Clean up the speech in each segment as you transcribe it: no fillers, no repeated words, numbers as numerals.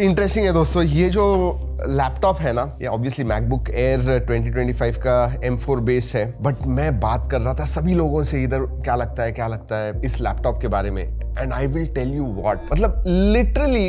Interesting है दोस्तों, ये जो लैपटॉप है ना, ये ऑब्वियसली मैकबुक एयर 2025 का M4 बेस है, बट मैं बात कर रहा था सभी लोगों से इधर क्या लगता है इस लैपटॉप के बारे में, and I will tell you what, मतलब लिटरली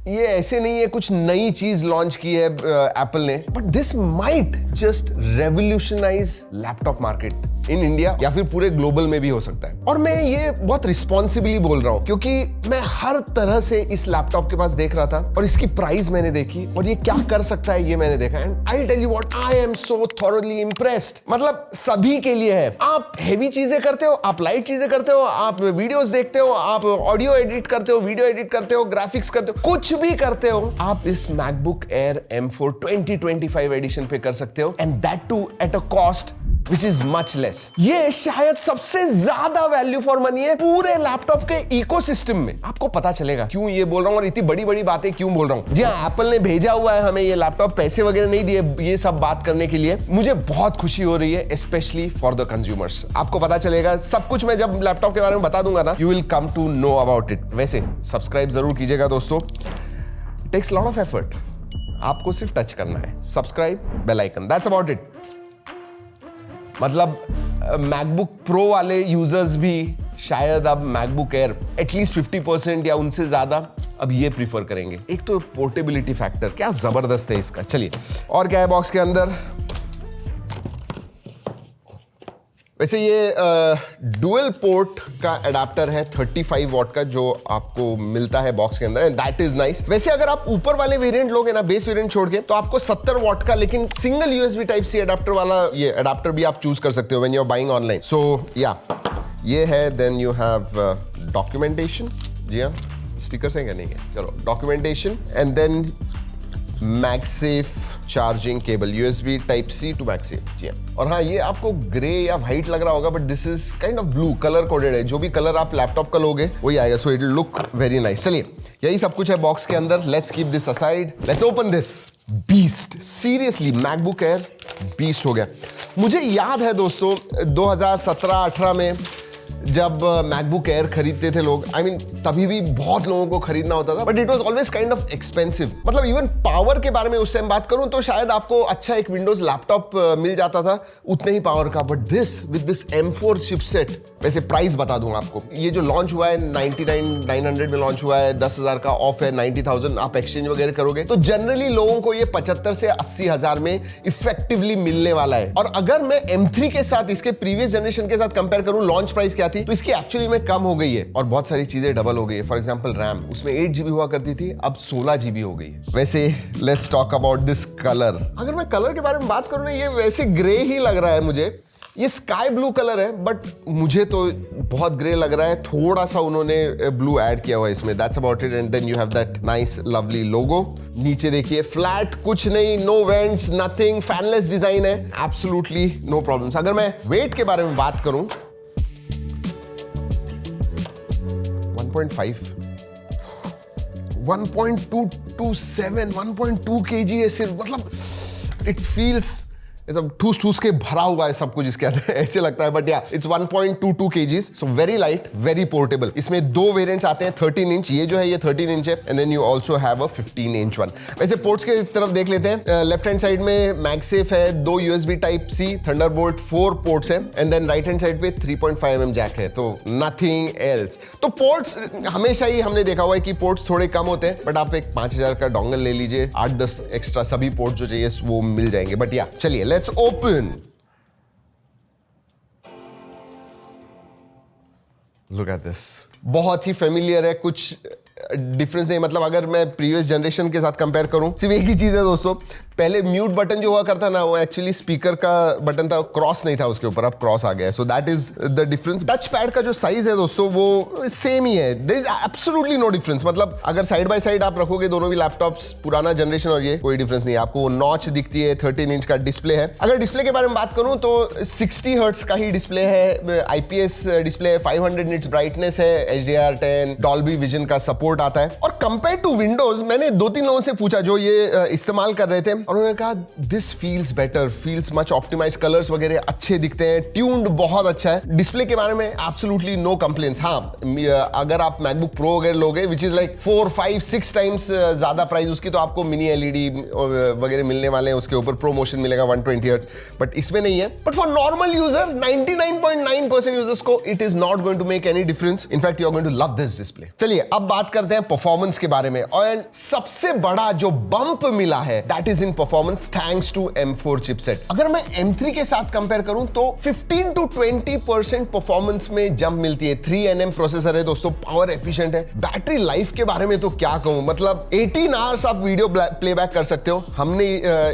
ये ऐसे नहीं है कुछ नई चीज लॉन्च की है एप्पल ने, but this might just revolutionise laptop market in India या फिर पूरे ग्लोबल में भी हो सकता है। और मैं ये बहुत रिस्पॉन्सिबली बोल रहा हूं क्योंकि मैं हर तरह से इस लैपटॉप के पास देख रहा था और इसकी प्राइस मैंने देखी और ये क्या कर सकता है ये मैंने देखा, and I tell you what, I am so thoroughly impressed. मतलब सभी के लिए है, आप हेवी चीजें करते हो, आप लाइट चीजें करते हो, आप वीडियोस देखते हो, आप ऑडियो एडिट करते हो, वीडियो एडिट करते हो, ग्राफिक्स करते हो, कुछ भी करते हो, आप इस मैकबुक एयर M4 2025 एडिशन पे कर सकते हो, and that too at a cost which is much less। ये शायद सबसे ज्यादा वैल्यू फॉर मनी है पूरे लैपटॉप के इकोसिस्टम में। आपको पता चलेगा क्यों ये बोल रहा हूं और इतनी बड़ी बड़ी बातें क्यों बोल रहा हूं। जी हाँ, एप्पल ने भेजा हुआ है हमें ये लैपटॉप, पैसे वगैरह नहीं दिए ये सब बात करने के लिए। मुझे बहुत खुशी हो रही है स्पेशली फॉर द कंज्यूमर्स। आपको पता चलेगा सब कुछ, मैं जब लैपटॉप के बारे में बता दूंगा ना, you will come to know about it. वैसे सब्सक्राइब जरूर कीजिएगा दोस्तों, टेक्स लॉट ऑफ एफर्ट, आपको सिर्फ टच करना है, subscribe, bell icon, that's about it. मतलब मैकबुक प्रो वाले यूजर्स भी शायद अब मैकबुक एयर एटलीस्ट 50% या उनसे ज्यादा अब ये प्रीफर करेंगे। एक तो पोर्टेबिलिटी फैक्टर क्या जबरदस्त है इसका। चलिए और क्या है बॉक्स के अंदर। वैसे ये डुअल पोर्ट का अडेप्टर है 35 वॉट का जो आपको मिलता है बॉक्स के अंदर, एंड दैट इज नाइस। वैसे अगर आप ऊपर वाले वेरिएंट लोगे ना, बेस वेरिएंट छोड़ के, तो आपको 70 वॉट का लेकिन single USB type C adapter वाला ये अडेप्टर भी आप चूज कर सकते हो when you are buying online. So या ये है। Then you have documentation. जी हाँ, स्टिकर्स हैं क्या? नहीं है, चलो documentation, and then MagSafe charging cable, USB type C to MagSafe. जी हाँ, और हाँ ये आपको ग्रे या व्हाइट लग रहा होगा, but this is kind of blue, colour coded है। जो भी कलर आप लैपटॉप का लोगे वही आएगा, so it will look very nice. चलिए यही सब कुछ है बॉक्स के अंदर। Let's keep this aside, let's open this beast. Seriously MacBook air beast हो गया। मुझे याद है दोस्तों 2017-18 में जब मैकबुक एयर खरीदते थे लोग, आई मीन तभी भी बहुत लोगों को खरीदना होता था, but it was always kind of expensive. मतलब इवन पावर के बारे में उस टाइम बात करूं तो शायद आपको अच्छा एक विंडोज लैपटॉप मिल जाता था उतने ही पावर का, but this with this M4 chipset. वैसे प्राइस बता दूं आपको, ये जो लॉन्च हुआ है 99,900 में लॉन्च हुआ है, 10,000 का ऑफ है, 90,000 आप एक्सचेंज वगैरह करोगे तो जनरली लोगों को ये 75 से 80,000 में इफेक्टिवली मिलने वाला है। और अगर मैं M3 के साथ इसके प्रीवियस जनरेशन के साथ कंपेयर करूं, लॉन्च प्राइस क्या थी, तो इसकी एक्चुअली में कम हो गई है और बहुत सारी चीजें डबल हो गई है। फॉर एग्जांपल रैम, उसमें 8 GB हुआ करती थी, अब 16 GB हो गई है। वैसे let's talk about this colour. अगर मैं कलर के बारे में बात करूं ना, ये वैसे ग्रे ही लग रहा है मुझे। ये स्काई ब्लू कलर है, बट मुझे तो बहुत ग्रे लग रहा है। थोड़ा सा उन्होंने ब्लू ऐड किया हुआ है इसमें, that's about it. And then you have that nice lovely logo. नीचे देखिए फ्लैट, कुछ नहीं, no vents, nothing, fanless design है, एब्सोल्युटली नो प्रॉब्लम्स। अगर मैं वेट के बारे में बात करूं, 1.5, 1.227, 1.2 kg है सिर्फ। मतलब इट फील्स ठूस ठूस के भरा हुआ है सब कुछ इसके अंदर, ऐसे लगता है। बट या it's 1.22 kgs, so very light, very portable. इसमें दो वेरिएंट्स आते हैं, 13 इंच, ये जो है ये 13 इंच है, and then you also have a 15 inch one. वैसे पोर्ट्स के तरफ देख लेते हैं। लेफ्ट हैंड साइड में मैगसेफ है, 2 USB type C, Thunderbolt 4 ports है, and then right hand side पे 3.5 mm जैक है, तो नथिंग एल्स। तो पोर्ट्स हमेशा ही हमने देखा हुआ है कि पोर्ट्स थोड़े कम होते हैं, बट आप एक 5000 का डोंगल ले लीजिए, 8-10 एक्स्ट्रा सभी पोर्ट जो चाहिए वो मिल जाएंगे। बट या चलिए let's open. Look at this, बहुत ही फेमिलियर है, कुछ डिफरेंस नहीं। मतलब अगर मैं प्रीवियस जनरेशन के साथ कंपेयर करूं, सिर्फ एक ही चीज है दोस्तों, पहले म्यूट बटन जो हुआ करता ना, वो एक्चुअली स्पीकर का बटन था, क्रॉस नहीं था उसके ऊपर, अब क्रॉस आ गया है, so that is the difference. Touch pad का जो साइज है दोस्तों वो सेम ही है, there is absolutely no difference. मतलब अगर साइड बाय साइड आप रखोगे दोनों भी लैपटॉप्स, पुराना जनरेशन और ये, कोई डिफरेंस नहीं है। आपको वो नॉच दिखती है, 13 इंच का डिस्प्ले है। अगर डिस्प्ले के बारे में बात करूं तो 60 हर्ट्ज का ही डिस्प्ले है, IPS डिस्प्ले है, 500 निट्स ब्राइटनेस है, HDR10, डॉल्बी विजन का सपोर्ट आता है। और कंपेयर टू विंडोज, मैंने 2-3 लोगों से पूछा जो ये इस्तेमाल कर रहे थे, और उन्होंने कहा this feels better, feels much optimise, colours वगैरह अच्छे दिखते हैं, ट्यून्ड बहुत अच्छा है। डिस्प्ले के बारे में एब्सोल्युटली नो कंप्लेंट्स। हाँ, अगर आप मैकबुक प्रो वगैरह लोगे विच इज लाइक 4, 5, 6 टाइम्स ज्यादा प्राइस उसकी, तो आपको मिनी एलईडी वगैरह मिलने वाले हैं, उसके ऊपर प्रोमोशन मिलेगा 120 हर्ट्ज, बट इसमें नहीं है। But for normal user 99.9% users को it is not going to make any difference. In fact you are going to love this display. चलिए अब बात करते हैं परफॉर्मेंस के बारे में, और सबसे बड़ा जो बंप मिला है that is in performance thanks to M4 chipset. अगर मैं M3 के साथ कंपेयर करूं तो 15 to 20% परफॉर्मेंस में जंप मिलती है। 3nm प्रोसेसर है दोस्तों, पावर एफिशिएंट है। बैटरी लाइफ के बारे में तो क्या कहूं, मतलब 18 आवर्स आप वीडियो प्लेबैक कर सकते हो। हमने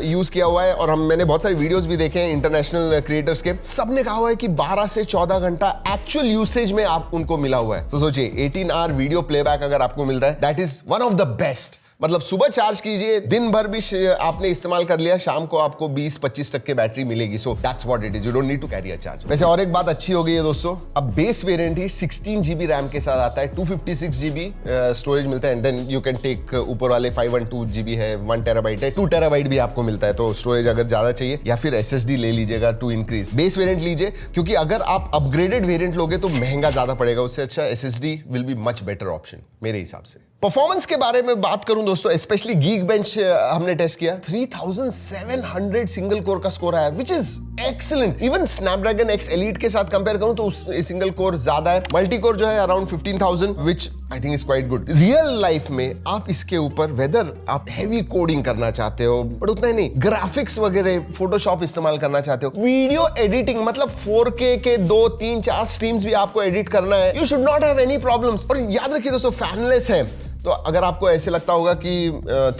यूज किया हुआ है और मैंने बहुत सारे वीडियोस भी देखे हैं इंटरनेशनल क्रिएटर्स के, सबने कहा हुआ है कि 12 से 14 घंटा एक्चुअल यूसेज में आप उनको मिला हुआ है। तो सोचिए 18 आवर वीडियो प्लेबैक अगर आपको मिलता है, that is one of the best. मतलब सुबह चार्ज कीजिए, दिन भर भी आपने इस्तेमाल कर लिया, शाम को आपको 20-25 तक की बैटरी मिलेगी। So that's what it is, you don't need to carry a charge. वैसे और एक बात अच्छी हो गई है दोस्तों, अब बेस वेरिएंट ही 16 GB रैम के साथ आता है, 256 GB स्टोरेज मिलता है, and then you can take ऊपर वाले 512 GB है, 1 TB है, 2 TB भी आपको मिलता है। तो स्टोरेज अगर ज्यादा चाहिए या फिर SSD ले लीजिएगा टू इंक्रीज। बेस वेरिएंट लीजिए, क्योंकि अगर आप अपग्रेडेड वेरिएंट लोगे तो महंगा ज्यादा पड़ेगा, उससे अच्छा SSD will be much better option मेरे हिसाब से। परफॉर्मेंस के बारे में बात करूं दोस्तों, स्पेशली Geekbench हमने टेस्ट किया, 3700 सिंगल कोर का स्कोर आया, which is excellent. Even Snapdragon X Elite के साथ कंपेयर करूं तो सिंगल कोर ज्यादा है। मल्टी कोर जो है around 15,000, which I think is quite good. Real life में आप इसके ऊपर वेदर आप हैवी कोडिंग करना चाहते हो, बट उतना ही नहीं, ग्राफिक्स वगैरह फोटोशॉप इस्तेमाल करना चाहते हो, वीडियो एडिटिंग मतलब 4K के 2, 3, 4 स्ट्रीम्स भी आपको एडिट करना है, you should not have any problems. और याद रखिए दोस्तों, फैनलेस है, तो अगर आपको ऐसे लगता होगा कि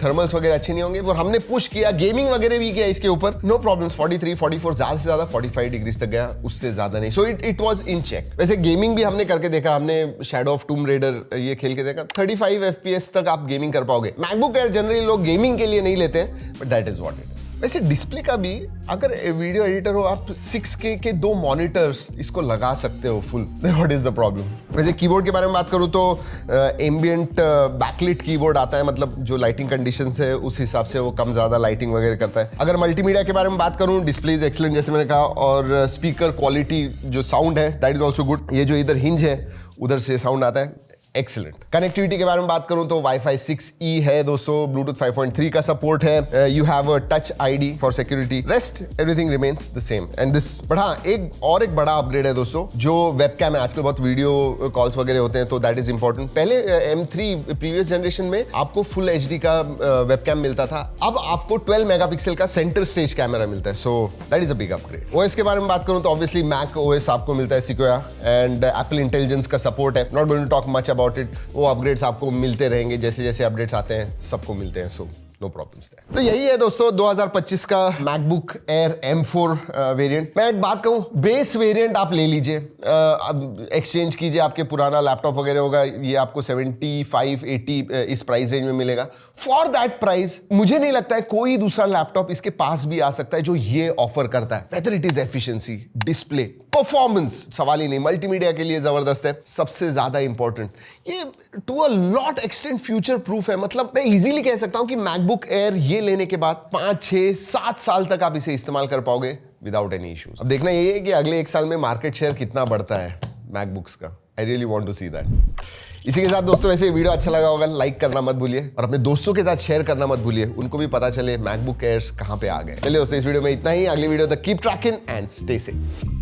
थर्मल्स वगैरह अच्छे नहीं होंगे, वो हमने पुश किया, गेमिंग वगैरह भी किया इसके ऊपर, नो प्रॉब्लम्स। 43, 44, ज्यादा से ज्यादा 45 डिग्रीज तक गया, उससे ज्यादा नहीं। So it was in check. वैसे गेमिंग भी हमने करके देखा, हमने शैडो ऑफ टूम रेडर ये खेल के देखा, 35 FPS तक आप गेमिंग कर पाओगे। मैकबुक एयर जनरली लोग गेमिंग के लिए नहीं लेते हैं, but that is what it is. वैसे डिस्प्ले का भी, अगर वीडियो एडिटर हो आप 6K के 2 मॉनिटर्स इसको लगा सकते हो full, then what is the problem. वैसे कीबोर्ड के बारे में बात करूं तो एम्बिएंट बैकलिट कीबोर्ड आता है, मतलब जो लाइटिंग कंडीशंस है उस हिसाब से वो कम ज्यादा लाइटिंग वगैरह करता है। अगर मल्टीमीडिया के बारे में बात करूं, डिस्प्ले इज एक्सीलेंट जैसे मैंने कहा, और स्पीकर क्वालिटी जो साउंड है दैट इज ऑल्सो गुड। ये जो इधर हिंज है उधर से साउंड आता है, एक्सीलेंट। कनेक्टिविटी के बारे में बात करूं तो Wi-Fi 6E है दोस्तों, Bluetooth 5.3 का सपोर्ट है, you have a touch ID for security, rest everything remains the same and this. But हाँ, एक बड़ा अपग्रेड है दोस्तों, जो वेबकैम है। आजकल बहुत वीडियो कॉल्स वगैरह होते हैं, तो दैट इज इंपॉर्टेंट। पहले M3 प्रीवियस जनरेशन में आपको फुल HD का वेबकैम मिलता था, अब आपको 12 मेगापिक्सल का सेंटर स्टेज कैमरा मिलता है, so that is a big upgrade. OS के बारे में बात करूं तो ऑब्वियसली Mac OS आपको मिलता है Sequoia, एंड Apple Intelligence का सपोर्ट है। Not going to talk much about it, वो अपग्रेड्स आपको मिलते रहेंगे, जैसे जैसे अपडेट्स आते हैं सबको मिलते हैं, सो नो प्रॉब्लम्स। तो यही है दोस्तों 2025 का मैकबुक एयर M4 वेरिएंट। मैं एक बात कहूं, बेस वेरिएंट आप ले लीजिए, एक्सचेंज कीजिए, आपके पुराना लैपटॉप वगैरह होगा, ये आपको 75-80 इस प्राइस रेंज में मिलेगा। फॉर दैट प्राइस मुझे नहीं लगता है कोई दूसरा लैपटॉप इसके पास भी आ सकता है जो ये ऑफर करता है। Whether it is efficiency, display, performance, सवाल ही नहीं। मल्टीमीडिया के लिए जबरदस्त है, सबसे ज्यादा इंपॉर्टेंट ये to a lot extend future proof है। मतलब मैं इजीली कह सकता हूं कि मैकबुक एयर ये लेने के बाद 5, 6, 7 साल तक आप इसे इस्तेमाल कर पाओगे विदाउट एनी इश्यूज। अब देखना ये है कि अगले 1 साल में मार्केट शेयर कितना बढ़ता है मैकबुक्स का। I really want to see that. इसी के साथ दोस्तों, वैसे वीडियो अच्छा लगा होगा, लाइक करना मत भूलिए और अपने दोस्तों के साथ शेयर करना मत भूलिए, उनको भी पता चले मैकबुक एयर्स कहां पे आ गए। चलिए दोस्तों, इस वीडियो में इतना ही। अगली वीडियो तक keep trekking and stay safe.